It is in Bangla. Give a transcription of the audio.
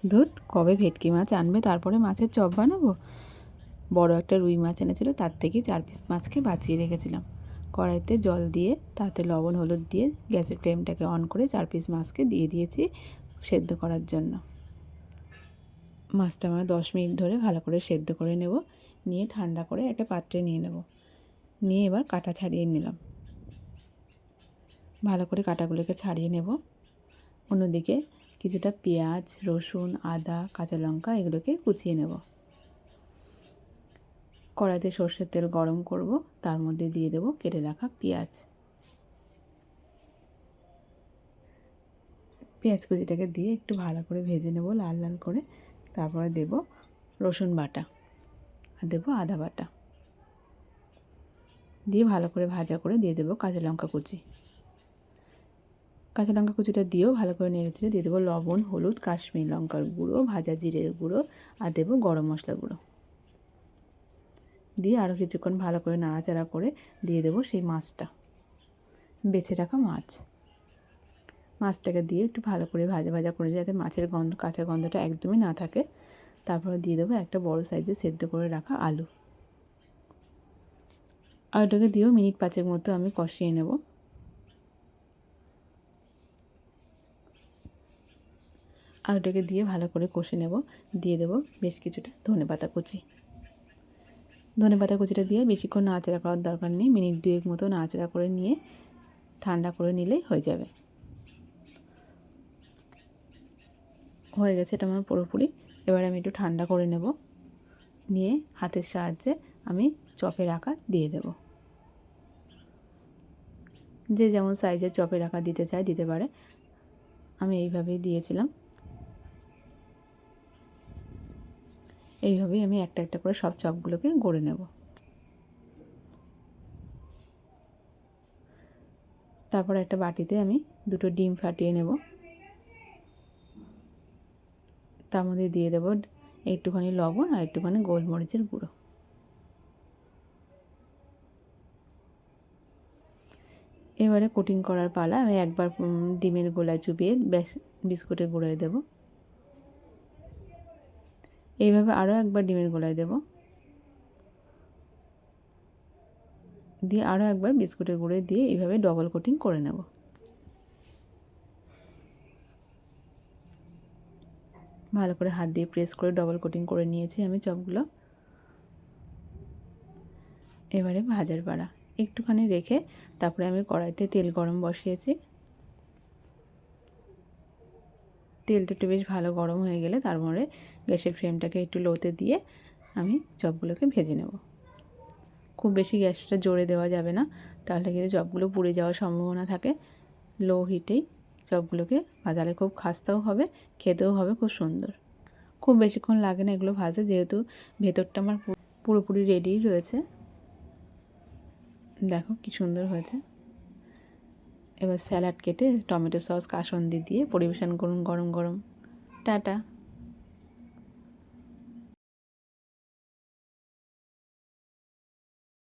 ধুত, কবে ভেটকি মাছ আনবে তারপরে মাছের চপ বানাবো। বড় একটা রুই মাছ এনেছিল, তার থেকে 4 পিস মাছকে বাঁচিয়ে রেখেছিলাম। কড়াইতে জল দিয়ে তাতে লবণ হলুদ দিয়ে গ্যাসের ফ্লেমটাকে অন করে 4 পিস মাছকে দিয়ে দিয়েছি সেদ্ধ করার জন্য। মাছটা আমরা 10 মিনিট ধরে ভালো করে সেদ্ধ করে নেব। নিয়ে ঠান্ডা করে একটা পাত্রে নিয়ে নেব। নিয়ে এবার কাটা ছাড়িয়ে নিলাম। ভালো করে কাটাগুলোকে ছাড়িয়ে নেব। অন্যদিকে কিছুটা পেঁয়াজ, রসুন, আদা, কাঁচা লঙ্কা এগুলোকে কুচিয়ে নেব। কড়াইতে সর্ষের তেল গরম করব, তার মধ্যে দিয়ে দেব কেটে রাখা পেঁয়াজ। পেঁয়াজ কুচিটাকে দিয়ে একটু ভালো করে ভেজে নেব লাল লাল করে। তারপরে দেব রসুন বাটা আর দেব আদা বাটা। দিয়ে ভালো করে ভাজা করে দিয়ে দেব কাঁচা লঙ্কা কুচি। কাঁচা লঙ্কা কুচিটা দিয়েও ভালো করে নেড়েচেড়ে দিয়ে দেবো লবণ, হলুদ, কাশ্মীরি লঙ্কার গুঁড়ো, ভাজা জিরের গুঁড়ো আর দেবো গরম মশলা গুঁড়ো। দিয়ে আরও কিছুক্ষণ ভালো করে নাড়াচাড়া করে দিয়ে দেবো সেই মাছটা, বেছে রাখা মাছ। মাছটাকে দিয়ে একটু ভালো করে ভাজা ভাজা করে যাতে মাছের গন্ধ, কাঁচা গন্ধটা একদমই না থাকে। তারপরে দিয়ে দেবো একটা বড় সাইজে সেদ্ধ করে রাখা আলু। আলুটাকে দিয়েও মিনিট 5 মতো আমি কষিয়ে নেব। আলুটাকে দিয়ে ভালো করে কষে নেব। দিয়ে দেবো বেশ কিছুটা ধনেপাতা কুচি। ধনেপাতা কুচিটা দিয়ে বেশিক্ষণ নাড়াচাড়া করার দরকার নেই, মিনিট 2 মতো নাড়াচাড়া করে নিয়ে ঠান্ডা করে নিলেই হয়ে যাবে। হয়ে গেছে এটা আমার পুরোপুরি। এবার আমি একটু ঠান্ডা করে নেব। নিয়ে হাতের সাহায্যে আমি চপের আকার দিয়ে দেব। যে যেমন সাইজের চপের আকার দিতে চায় দিতে পারে। আমি এইভাবেই দিয়েছিলাম। এইভাবেই আমি একটা একটা করে সব চপগুলোকে গড়ে নেব। তারপর একটা বাটিতে আমি 2টো ডিম ফাটিয়ে নেব। তার মধ্যে দিয়ে দেব একটুখানি লবণ আর একটুখানি গোলমরিচের গুঁড়ো। এবারে কোটিং করার পালা। আমি একবার ডিমের গোলায় চুবিয়ে বিস্কুটের গুঁড়োয় দেব। এইভাবে আরও একবার ডিমের গোলায় দেব। দিয়ে আরও একবার বিস্কুটের গুঁড়োয় দিয়ে এইভাবে ডবল কোটিং করে নেব। ভালো করে হাত দিয়ে প্রেস করে ডবল কোটিং করে নিয়েছি আমি চপগুলো। এবারে ভাজার পালা। একটুখানি রেখে তারপরে আমি কড়াইতে তেল গরম বসিয়েছি। তেলটা একটু বেশ ভালো গরম হয়ে গেলে তারপরে গ্যাসের ফ্লেমটাকে একটু লোতে দিয়ে আমি চপগুলোকে ভেজে নেব। খুব বেশি গ্যাসটা জোরে দেওয়া যাবে না, তাহলে কিন্তু চপগুলো পুড়ে যাওয়ার সম্ভাবনা থাকে। লো হিটেই চপগুলোকে ভাজালে খুব খাস্তাও হবে, খেতেও হবে খুব সুন্দর। খুব বেশিক্ষণ লাগে না এগুলো ভাজতে, যেহেতু ভেতরটা আমার পুরোপুরি রেডিই রয়েছে। দেখো কি সুন্দর হয়েছে। এবার স্যালাড কেটে টমেটো সস কাসুন্দি দিয়ে পরিবেশন করুন গরম গরম। টাটা।